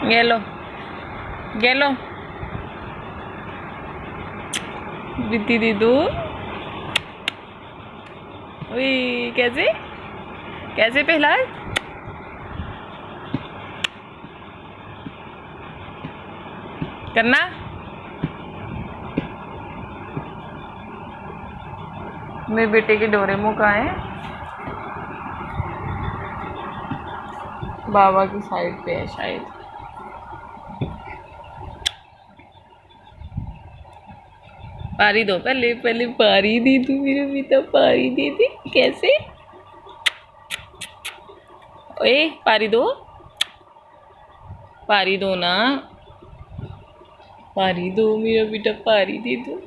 ये लो, ये लो बिट्टी दी दो। कैसे कैसे प्रहलाद? करना मेरे बेटे के डोरेमोन कहाँ है? बाबा की साइड पे है शायद। पारी दो, पहले पहले पारी दे तू, मेरे बेटा पारी दे दे। कैसे? ओए पारी दो, पारी दो ना, पारी दो मेरा बेटा, पारी दे दो।